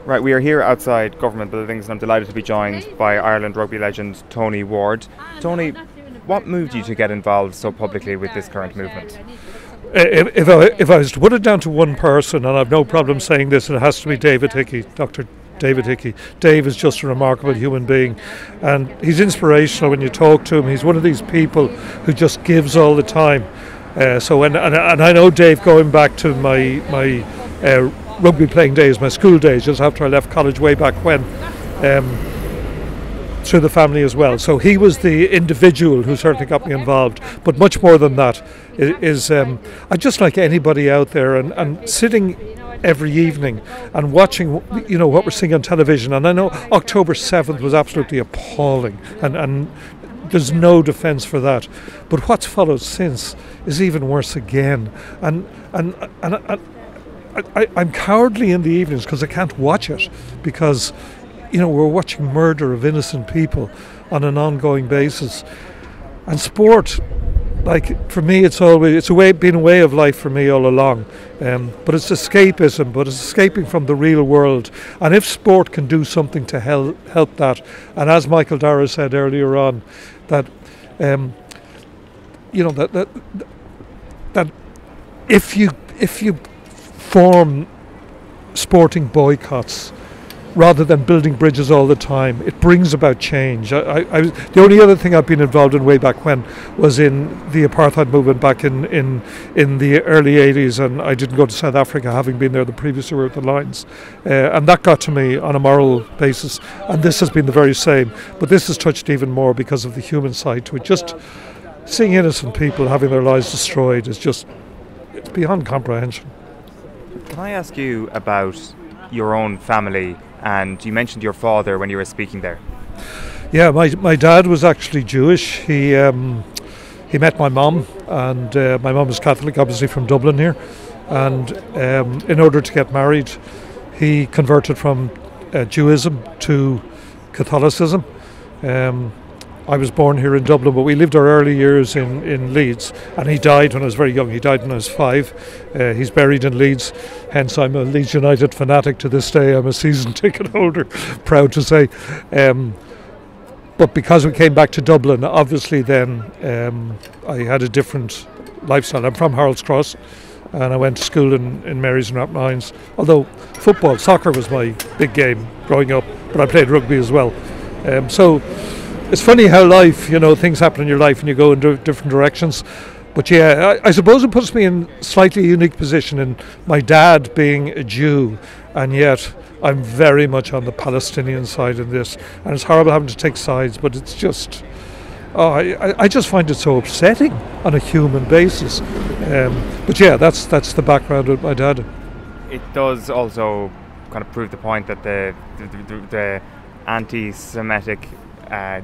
Right, we are here outside government buildings and I'm delighted to be joined by Ireland rugby legend Tony Ward. Tony, what moved you to get involved so publicly with this current movement? If I was to put it down to one person, and I've no problem saying this, it has to be David Hickey, Dr. David Hickey. Dave is just a remarkable human being, and he's inspirational when you talk to him. He's one of these people who just gives all the time. And I know Dave going back to my rugby playing days, my school days, just after I left college way back when, through the family as well. So he was the individual who certainly got me involved. But much more than that is I just like anybody out there and sitting every evening and watching, what we're seeing on television. And I know October 7th was absolutely appalling, and there's no defence for that. But what's followed since is even worse again. And I'm cowardly in the evenings because I can't watch it, because we're watching murder of innocent people on an ongoing basis. And sport, for me, it's been a way of life for me all along. But it's escapism, but it's escaping from the real world. And if sport can do something to help that, and as Michael Darragh said earlier on, that that if you form sporting boycotts rather than building bridges all the time, it brings about change. The only other thing I've been involved in way back when was in the apartheid movement back in the early 80s, and I didn't go to South Africa, having been there the previous year with the Lions, and that got to me on a moral basis, and this has been the very same, but this has touched even more because of the human side to it. Just seeing innocent people having their lives destroyed is it's beyond comprehension. Can I ask you about your own family? And you mentioned your father when you were speaking there. Yeah, my dad was actually Jewish. He met my mum, and my mum is Catholic, obviously from Dublin here. And in order to get married, he converted from Judaism to Catholicism. I was born here in Dublin, but we lived our early years in Leeds, and he died when I was very young. He died when I was 5. He's buried in Leeds, hence I'm a Leeds United fanatic to this day. I'm a season ticket holder, proud to say. But because we came back to Dublin, obviously then I had a different lifestyle. I'm from Harold's Cross, and I went to school in Mary's and Rathmines, although soccer was my big game growing up, but I played rugby as well. So it's funny how life, things happen in your life and you go in different directions. But yeah, I suppose it puts me in a slightly unique position in my dad being a Jew, and yet I'm very much on the Palestinian side in this. And it's horrible having to take sides, but it's just, I just find it so upsetting on a human basis. But yeah, that's the background with my dad. It does also kind of prove the point that the anti-Semitic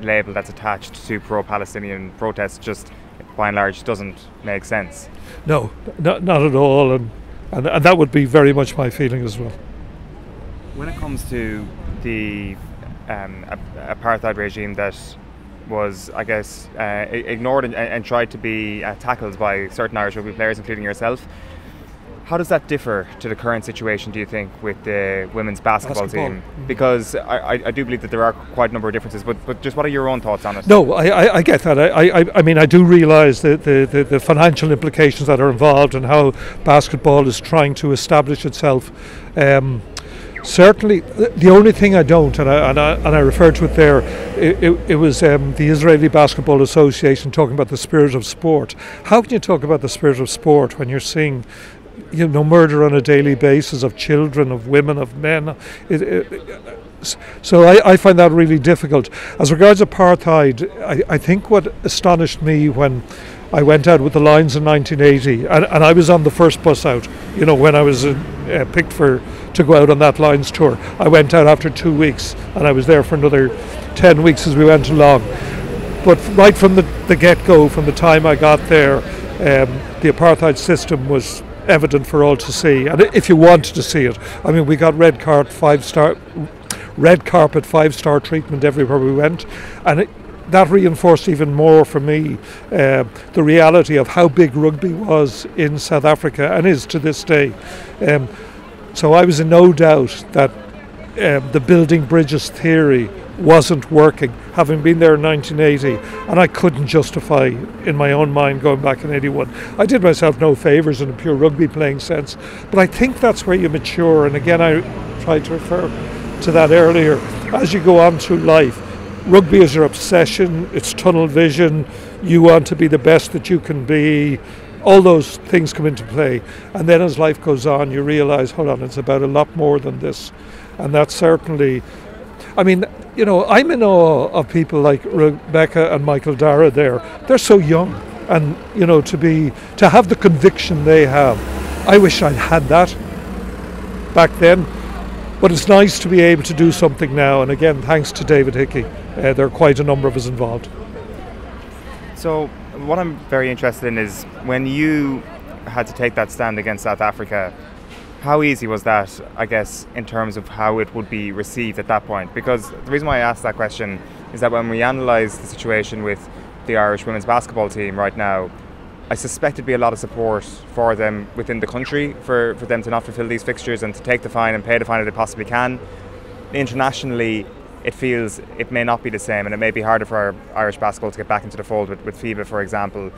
label that's attached to pro-Palestinian protests just by and large doesn't make sense. No, not at all, and that would be very much my feeling as well. When it comes to the apartheid regime that was, I guess, ignored and tried to be tackled by certain Irish rugby players, including yourself, how does that differ to the current situation, do you think, with the women's basketball team? Because I do believe that there are quite a number of differences, but just what are your own thoughts on it? No, I get that. I mean, I do realise the financial implications that are involved and how basketball is trying to establish itself. Certainly, the only thing I don't, and I referred to it there, it was the Israeli Basketball Association talking about the spirit of sport. How can you talk about the spirit of sport when you're seeing murder on a daily basis of children, of women, of men? So I find that really difficult. As regards apartheid, I think what astonished me when I went out with the Lions in 1980, and I was on the first bus out, when I was picked to go out on that Lions tour. I went out after 2 weeks, and I was there for another 10 weeks as we went along. But right from the get-go, from the time I got there, the apartheid system was evident for all to see, and if you wanted to see it. I mean, we got red carpet 5-star treatment everywhere we went, and that reinforced even more for me the reality of how big rugby was in South Africa and is to this day. So I was in no doubt that the building bridges theory wasn't working, having been there in 1980, and I couldn't justify in my own mind going back in 81. I did myself no favours in a pure rugby playing sense, but I think that's where you mature, and again I tried to refer to that earlier. As you go on through life, rugby is your obsession, it's tunnel vision, you want to be the best that you can be, all those things come into play, and then as life goes on you realise, hold on, it's about a lot more than this. And that's certainly, I mean, you know, I'm in awe of people like Rebecca and Michael Darragh there. They're so young, and you know, to have the conviction they have. I wish I'd had that back then, but it's nice to be able to do something now, and again, thanks to David Hickey. There are quite a number of us involved. So what I'm very interested in is when you had to take that stand against South Africa, how easy was that, I guess, in terms of how it would be received at that point? Because the reason why I asked that question is that when we analyse the situation with the Irish women's basketball team right now, I suspect there'd be a lot of support for them within the country for them to not fulfil these fixtures and to take the fine and pay the fine if they possibly can. Internationally, it feels it may not be the same, and it may be harder for our Irish basketball to get back into the fold with FIBA, for example.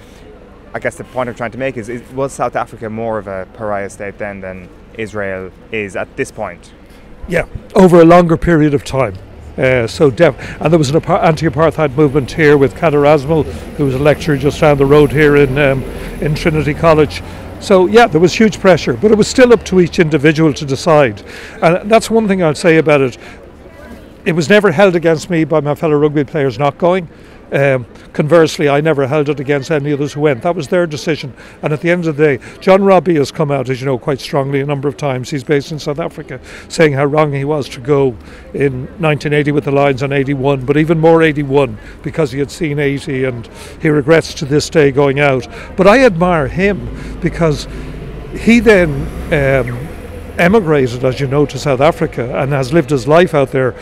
I guess the point I'm trying to make is was South Africa more of a pariah state then than Israel is at this point? Yeah, over a longer period of time. And there was an anti-apartheid movement here with Kader Asmal, who was a lecturer just down the road here in Trinity College. So yeah, there was huge pressure, but it was still up to each individual to decide. And that's one thing I'll say about it. It was never held against me by my fellow rugby players not going. Conversely, I never held it against any others who went. That was their decision. And at the end of the day, John Robbie has come out, as you know, quite strongly a number of times. He's based in South Africa, saying how wrong he was to go in 1980 with the Lions on 81, but even more 81 because he had seen 80, and he regrets to this day going out. But I admire him because he then emigrated, as you know, to South Africa and has lived his life out there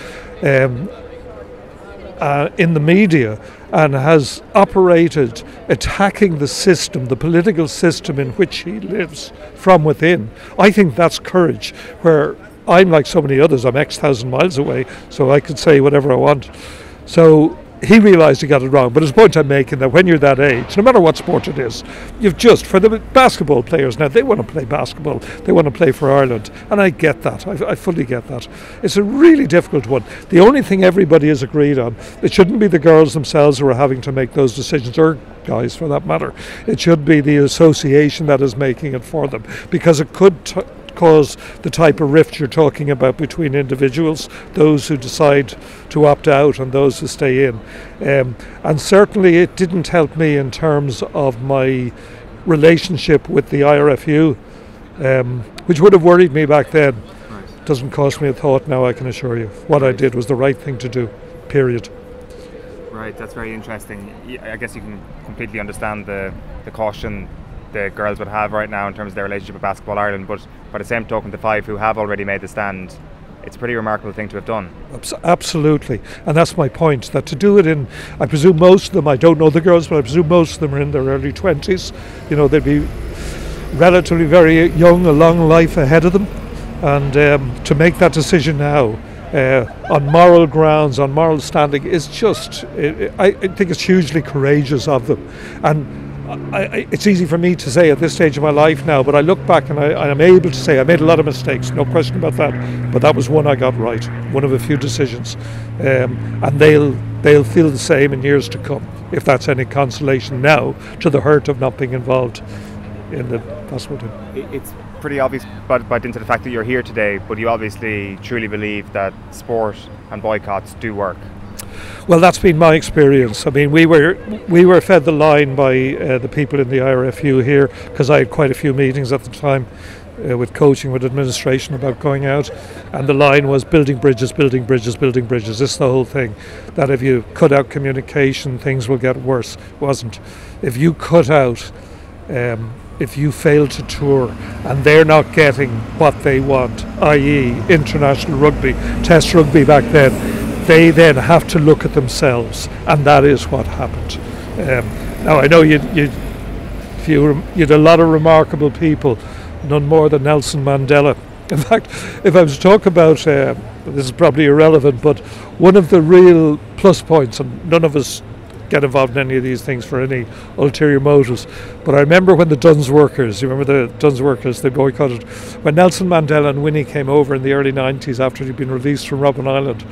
in the media, and has operated attacking the system, the political system in which he lives from within. I think that's courage, where I'm like so many others, I'm X thousand miles away, so I could say whatever I want. So he realised he got it wrong, but his point I'm making that when you're that age, no matter what sport it is, you've just, for the basketball players now, they want to play basketball, they want to play for Ireland, and I get that, I fully get that. It's a really difficult one. The only thing everybody is agreed on, it shouldn't be the girls themselves who are having to make those decisions, or guys for that matter. It should be the association that is making it for them, because it could cause the type of rift you're talking about between individuals, those who decide to opt out and those who stay in. And certainly it didn't help me in terms of my relationship with the IRFU, which would have worried me back then. Right. Doesn't cost me a thought now, I can assure you. What I did was the right thing to do, period. Right, that's very interesting. I guess you can completely understand the caution the girls would have right now in terms of their relationship with Basketball Ireland, but by the same token, the five who have already made the stand, it's a pretty remarkable thing to have done. Absolutely, and that's my point, that to do it in, I presume most of them, I don't know the girls, but I presume most of them are in their early 20s. You know, they'd be relatively very young, a long life ahead of them, and to make that decision now on moral grounds, on moral standing, is just, I think it's hugely courageous of them. And it's easy for me to say at this stage of my life now, but I look back and I'm able to say I made a lot of mistakes, no question about that, but that was one I got right, one of a few decisions, and they'll feel the same in years to come, if that's any consolation now to the hurt of not being involved in the basketball team. It's pretty obvious by dint of the fact that you're here today, but you obviously truly believe that sport and boycotts do work. Well, that's been my experience. I mean, we were fed the line by the people in the IRFU here, because I had quite a few meetings at the time with coaching, with administration about going out, and the line was building bridges, building bridges, building bridges. This is the whole thing, that if you cut out communication, things will get worse. It wasn't. If you cut out, if you fail to tour and they're not getting what they want, i.e. international rugby, test rugby back then, they then have to look at themselves, and that is what happened. Now I know you'd a lot of remarkable people, none more than Nelson Mandela, In fact, if I was to talk about, this is probably irrelevant, but one of the real plus points, and none of us get involved in any of these things for any ulterior motives, but I remember when the Duns workers, you remember the Duns workers, they boycotted, when Nelson Mandela and Winnie came over in the early 90s after he'd been released from Robben Island.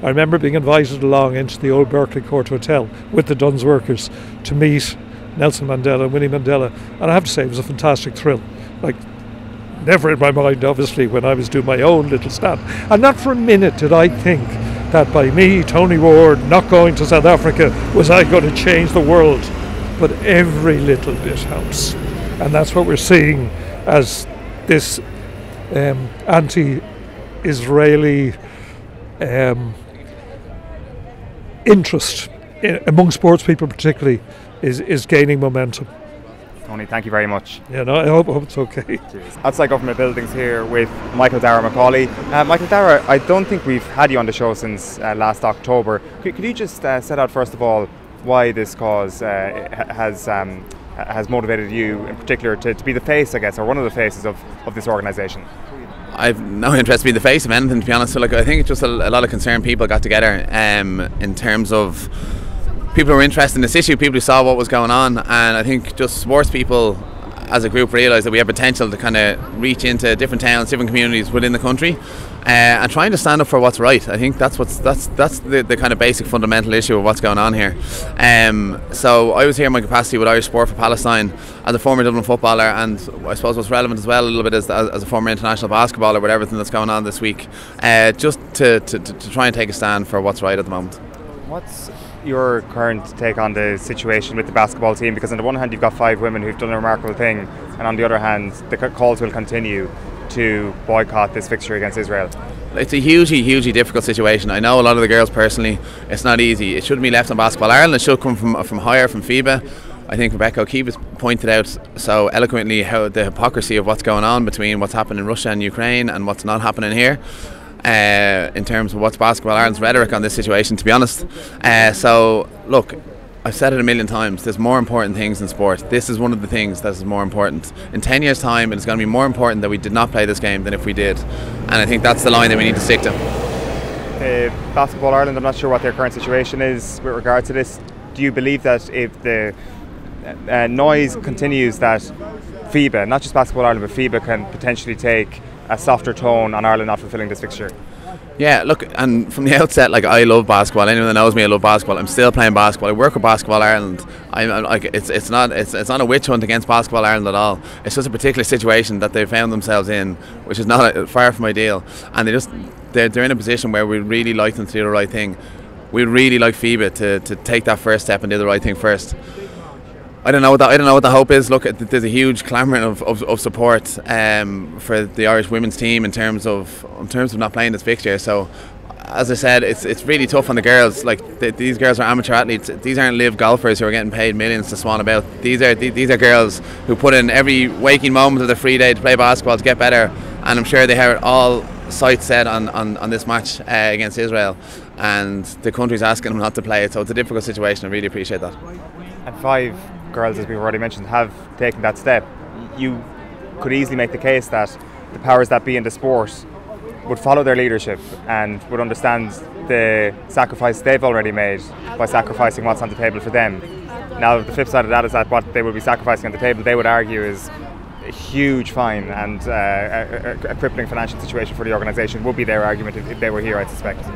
I remember being invited along into the old Berkeley Court Hotel with the Duns workers to meet Nelson Mandela and Winnie Mandela, and I have to say it was a fantastic thrill. Like, never in my mind, obviously, when I was doing my own little stand. And not for a minute did I think that by me, Tony Ward, not going to South Africa, was I going to change the world. But every little bit helps. And that's what we're seeing as this anti-Israeli interest among sports people particularly is gaining momentum. Tony, thank you very much. Yeah, no, I hope it's okay. Cheers. Outside government buildings here with Michael Darragh MacAuley. Michael Darragh, I don't think we've had you on the show since last October. Could you just set out first of all why this cause has motivated you in particular to be the face, I guess, or one of the faces of this organisation? I've no interest in being the face of anything, to be honest. So, I think it's just a lot of concerned people got together in terms of people who were interested in this issue, people who saw what was going on, and I think just sports people as a group realised that we have potential to kind of reach into different towns, different communities within the country, and trying to stand up for what's right. I think that's the kind of basic fundamental issue of what's going on here. So I was here in my capacity with Irish Sport For Palestine as a former Dublin footballer, and I suppose what's relevant as well a little bit as a former international basketballer with everything that's going on this week, just to try and take a stand for what's right at the moment. What's your current take on the situation with the basketball team? Because on the one hand you've got 5 women who've done a remarkable thing, and on the other hand the calls will continue to boycott this fixture against Israel. It's a hugely difficult situation. I know a lot of the girls personally. It's not easy. It shouldn't be left on Basketball Ireland. It should come from higher, from FIBA. I think Rebecca O'Keefe has pointed out so eloquently how the hypocrisy of what's going on between what's happened in Russia and Ukraine and what's not happening here. In terms of what's Basketball Ireland's rhetoric on this situation, to be honest. So look, I've said it a million times, there's more important things in sport. This is one of the things that is more important. In 10 years time it's going to be more important that we did not play this game than if we did, and I think that's the line that we need to stick to. Basketball Ireland, I'm not sure what their current situation is with regard to this. Do you believe that if the noise continues that FIBA, not just Basketball Ireland but FIBA, can potentially take a softer tone on Ireland not fulfilling this fixture? Yeah, look, and from the outset, I love basketball. Anyone that knows me, I love basketball. I'm still playing basketball. I work with Basketball Ireland. I'm like, it's not a witch hunt against Basketball Ireland at all. It's just a particular situation that they found themselves in, which is not far from ideal. And they're in a position where we really like them to do the right thing. We'd really like FIBA to take that first step and do the right thing first. I don't know what the hope is. Look, there's a huge clamouring of support for the Irish women's team in terms of not playing this fixture. So, as I said, it's really tough on the girls. These girls are amateur athletes. These aren't live golfers who are getting paid millions to swan about. These are girls who put in every waking moment of their free day to play basketball to get better. And I'm sure they heard all sights set on this match against Israel, and the country's asking them not to play it. So it's a difficult situation. I really appreciate that. And 5 girls, as we've already mentioned, have taken that step. You could easily make the case that the powers that be in the sport would follow their leadership and would understand the sacrifice they've already made by sacrificing what's on the table for them. Now, the flip side of that is that what they would be sacrificing on the table, they would argue, is a huge fine and a crippling financial situation for the organisation, would be their argument if they were here, I'd suspect.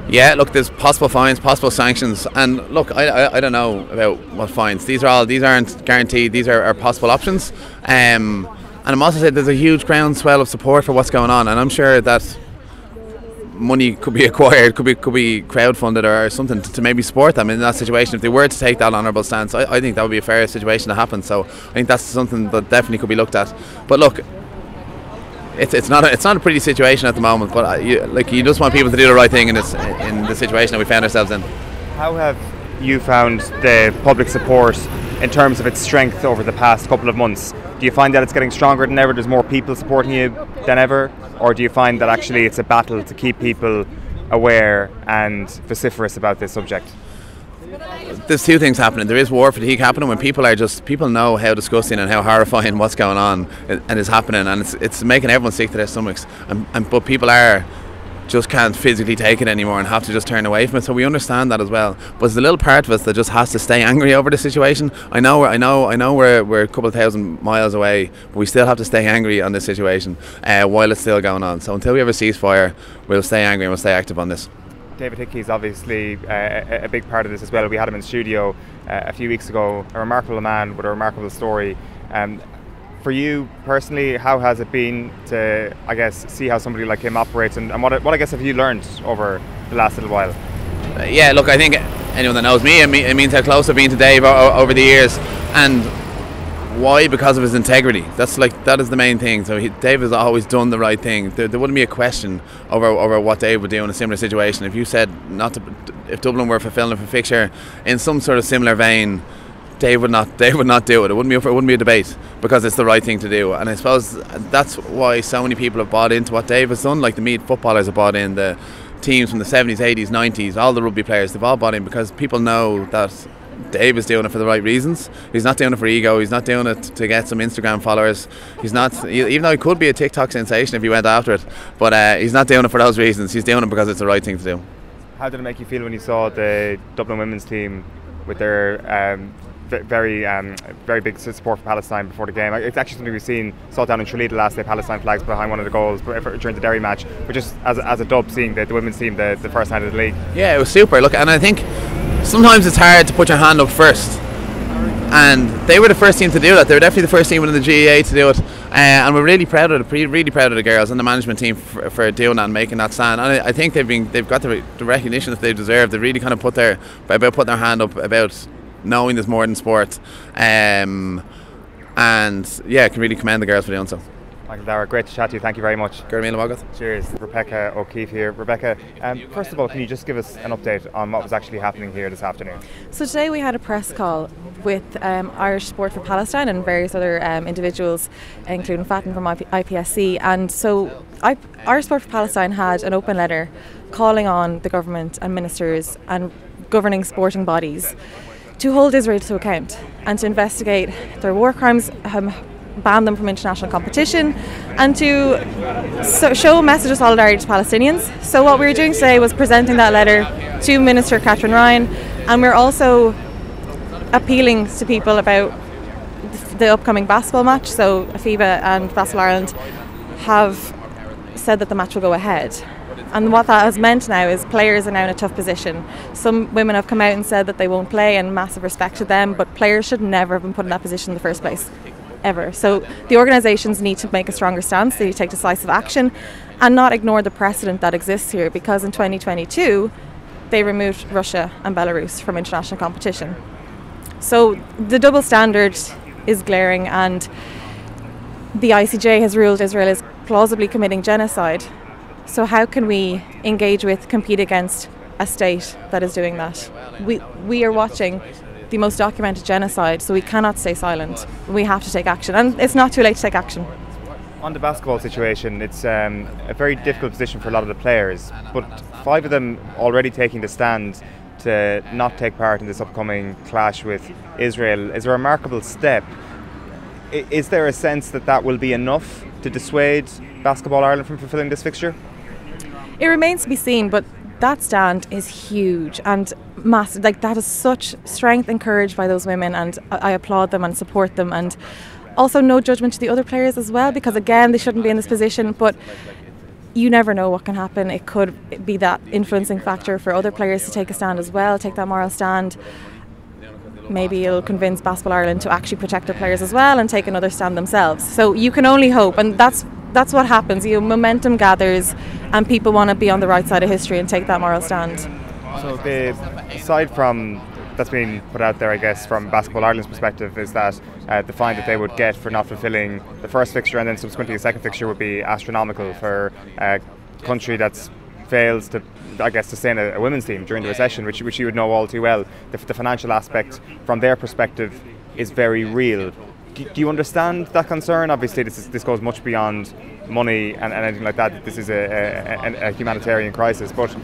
Yeah, look, there's possible fines, possible sanctions, and look, I don't know about what fines. These aren't guaranteed. These are possible options, and I'm also saying there's a huge groundswell of support for what's going on, and I'm sure that money could be acquired, could be crowdfunded or something to maybe support them in that situation if they were to take that honourable stance. I think that would be a fair situation to happen. So I think that's something that definitely could be looked at. But look, it's not a pretty situation at the moment, but you just want people to do the right thing in the situation that we found ourselves in. How have you found the public support in terms of its strength over the past couple of months? Do you find that it's getting stronger than ever? There's more people supporting you than ever, or do you find that actually it's a battle to keep people aware and vociferous about this subject? there's two things happening. There is war fatigue happening when people know how disgusting and how horrifying what's going on and is happening, and it's making everyone sick to their stomachs. But people just can't physically take it anymore and have to just turn away from it. So we understand that as well. But there's a little part of us that just has to stay angry over the situation. I know we're a couple of thousand miles away, but we still have to stay angry on this situation while it's still going on. So until we have a ceasefire, we'll stay angry and we'll stay active on this. David Hickey is obviously a big part of this as well. We had him in studio a few weeks ago, a remarkable man with a remarkable story. For you personally, how has it been to, I guess, see how somebody like him operates, and what I guess have you learned over the last little while? Yeah, look, I think anyone that knows me, it means how close I've been to Dave over the years, and why? Because of his integrity. That is the main thing. So Dave has always done the right thing. There wouldn't be a question over what Dave would do in a similar situation. If you said if Dublin were fulfilling a fixture in some sort of similar vein, Dave would not do it. It wouldn't be a debate, because it's the right thing to do. And I suppose that's why so many people have bought into what Dave has done. Like the Meath footballers have bought in, the teams from the 70s, 80s, 90s, all the rugby players, they've all bought in because people know that Dave is doing it for the right reasons. He's not doing it for ego. He's not doing it to get some Instagram followers. He's not, even though he could be a TikTok sensation if he went after it, but he's not doing it for those reasons. He's doing it because it's the right thing to do. How did it make you feel when you saw the Dublin women's team with their very big support for Palestine before the game? It's actually something saw down in Tralee last day, Palestine flags behind one of the goals during the Derry match, but just as a dub, seeing the women's team the first night of the league. Yeah, it was super. Look, and I think sometimes it's hard to put your hand up first, and they were the first team to do that. They were definitely the first team within the GAA to do it, and we're really proud of the girls and the management team for doing that and making that stand. And I think they've got the recognition that they deserve. They really kind of putting their hand up about knowing there's more than sport, and yeah, I can really commend the girls for doing so. Michael Darragh, great to chat to you. Thank you very much. Cheers. Rebecca O'Keefe here. Rebecca, first of all, can you just give us an update on what was actually happening here this afternoon? So today we had a press call with Irish Sport For Palestine and various other individuals, including Fatin from IPSC. And so Irish Sport For Palestine had an open letter calling on the government and ministers and governing sporting bodies to hold Israel to account and to investigate their war crimes, ban them from international competition, and to show a message of solidarity to Palestinians. So what we were doing today was presenting that letter to Minister Catherine Ryan, and we're also appealing to people about the upcoming basketball match. So FIBA and Basketball Ireland have said that the match will go ahead. And what that has meant now is players are now in a tough position. Some women have come out and said that they won't play, and massive respect to them, but players should never have been put in that position in the first place, ever. So the organisations need to make a stronger stance. They need to take decisive action and not ignore the precedent that exists here, because in 2022 they removed Russia and Belarus from international competition. So the double standard is glaring, and the ICJ has ruled Israel is plausibly committing genocide. So how can we engage with, compete against a state that is doing that? We are watching the most documented genocide, so we cannot stay silent. We have to take action, and it's not too late to take action. On the basketball situation, it's a very difficult position for a lot of the players, but 5 of them already taking the stand to not take part in this upcoming clash with Israel is a remarkable step. Is there a sense that will be enough to dissuade Basketball Ireland from fulfilling this fixture? It remains to be seen, but that stand is huge and massive. Like, that is such strength and courage by those women, and I applaud them and support them. And also no judgment to the other players as well, because again, they shouldn't be in this position, but you never know what can happen. It could be that influencing factor for other players to take a stand as well, take that moral stand. Maybe it'll convince Basketball Ireland to actually protect their players as well and take another stand themselves. So you can only hope, and that's what happens. Momentum gathers and people want to be on the right side of history and take that moral stand. So aside from that's being put out there, I guess, from Basketball Ireland's perspective, is that the fine that they would get for not fulfilling the first fixture and then subsequently the second fixture would be astronomical for a country that's fails to, I guess, sustain a women's team during the recession, which you would know all too well. The financial aspect from their perspective is very real. Do you understand that concern? Obviously this goes much beyond money and anything like that. This is a humanitarian crisis, but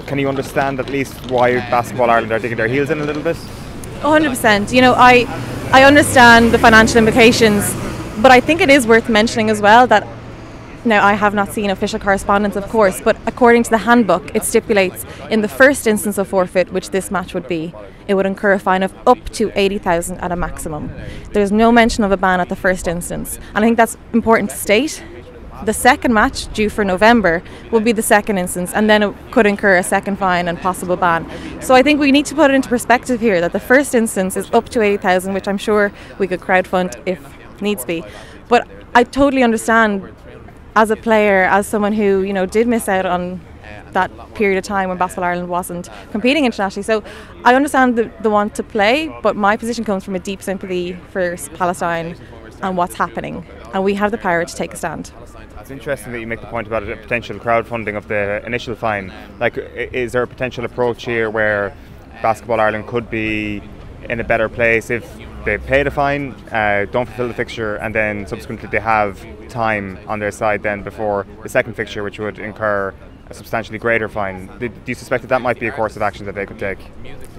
can you understand at least why Basketball Ireland are digging their heels in a little bit? 100%. You know, I understand the financial implications, but I think it is worth mentioning as well that, now I have not seen official correspondence, of course, but according to the handbook, it stipulates in the first instance of forfeit, which this match would be, it would incur a fine of up to 80,000 at a maximum. There's no mention of a ban at the first instance, and I think that's important to state. The second match, due for November, will be the second instance, and then it could incur a second fine and possible ban. So I think we need to put it into perspective here that the first instance is up to 80,000, which I'm sure we could crowdfund if needs be. But I totally understand, as a player, as someone who, you know, did miss out on that period of time when Basketball Ireland wasn't competing internationally. So I understand the want to play, but my position comes from a deep sympathy for Palestine and what's happening, and we have the power to take a stand. It's interesting that you make the point about a potential crowdfunding of the initial fine. Like, is there a potential approach here where Basketball Ireland could be in a better place if they pay the fine, don't fulfil the fixture, and then subsequently they have time on their side then before the second fixture, which would incur a substantially greater fine? Do you suspect that might be a course of action that they could take?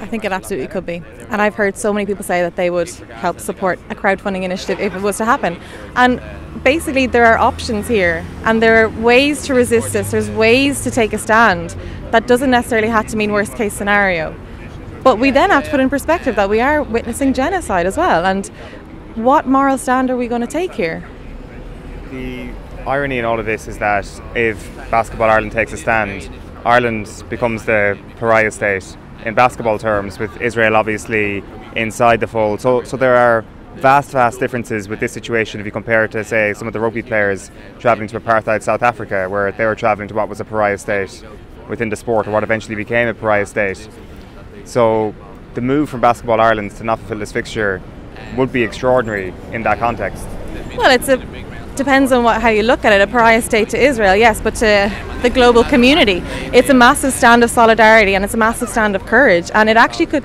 I think it absolutely could be, and I've heard so many people say that they would help support a crowdfunding initiative if it was to happen. And basically there are options here, and there are ways to resist this, there's ways to take a stand. That doesn't necessarily have to mean worst case scenario. But we then have to put in perspective that we are witnessing genocide as well, and what moral stand are we going to take here? The irony in all of this is that if Basketball Ireland takes a stand, Ireland becomes the pariah state in basketball terms, with Israel obviously inside the fold. So there are vast differences with this situation if you compare it to, say, some of the rugby players travelling to apartheid South Africa, where they were travelling to what was a pariah state within the sport, or what eventually became a pariah state. So the move from Basketball Ireland to not fulfil this fixture would be extraordinary in that context. Well, depends on how you look at it. A pariah state to Israel, yes, but to the global community, it's a massive stand of solidarity, and it's a massive stand of courage, and it actually could.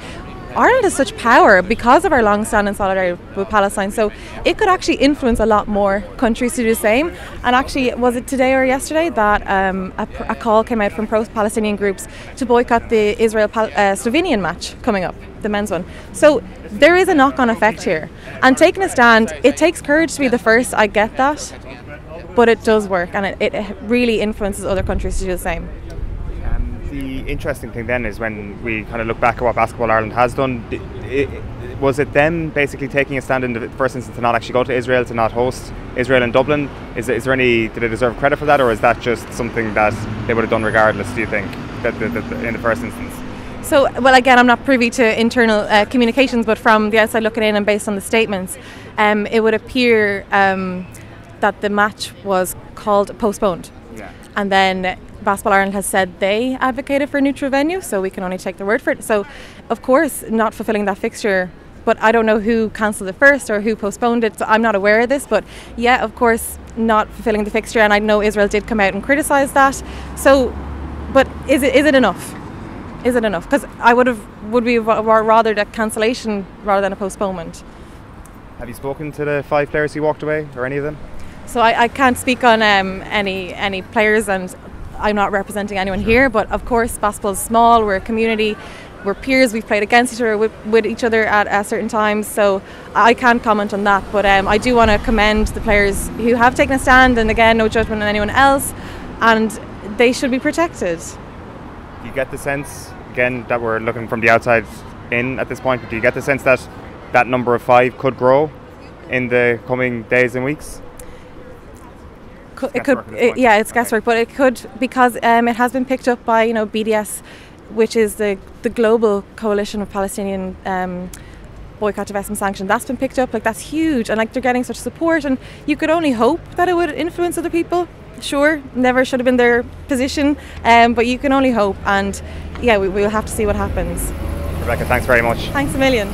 Ireland has such power because of our long-standing solidarity with Palestine, so it could actually influence a lot more countries to do the same. And actually, was it today or yesterday that a call came out from pro-Palestinian groups to boycott the Israel-Slovenian match coming up, the men's one. So there is a knock-on effect here, and taking a stand, it takes courage to be the first, I get that, but it does work, and it really influences other countries to do the same. The interesting thing then is when we kind of look back at what Basketball Ireland has done, was it them basically taking a stand in the first instance to not actually go to Israel, to not host Israel in Dublin? Did they deserve credit for that, or is that just something that they would have done regardless, do you think, that in the first instance? So, well, again, I'm not privy to internal communications, but from the outside looking in and based on the statements, it would appear that the match was postponed. Yeah. And then Basketball Ireland has said they advocated for a neutral venue, so we can only take their word for it. So, of course, not fulfilling that fixture, but I don't know who cancelled it first or who postponed it, so I'm not aware of this. But yeah, of course, not fulfilling the fixture, and I know Israel did come out and criticise that. So, but is it enough? Is it enough? Because I would be rather the cancellation rather than a postponement. Have you spoken to the 5 players who walked away, or any of them? So I can't speak on any players, and I'm not representing anyone here, but of course basketball is small, we're a community, we're peers, we've played against each other, with each other at certain times, so I can't comment on that, but I do want to commend the players who have taken a stand, and again, no judgment on anyone else, and they should be protected. Do you get the sense, again, that we're looking from the outside in at this point, but do you get the sense that that number of 5 could grow in the coming days and weeks? It's guesswork, but it could, because it has been picked up by BDS, which is the global coalition of Palestinian boycott, divestment, sanction. That's been picked up, that's huge, and they're getting such support, and you could only hope that it would influence other people. Sure, never should have been their position, but you can only hope, and yeah, we'll have to see what happens. Rebecca, thanks very much. Thanks a million.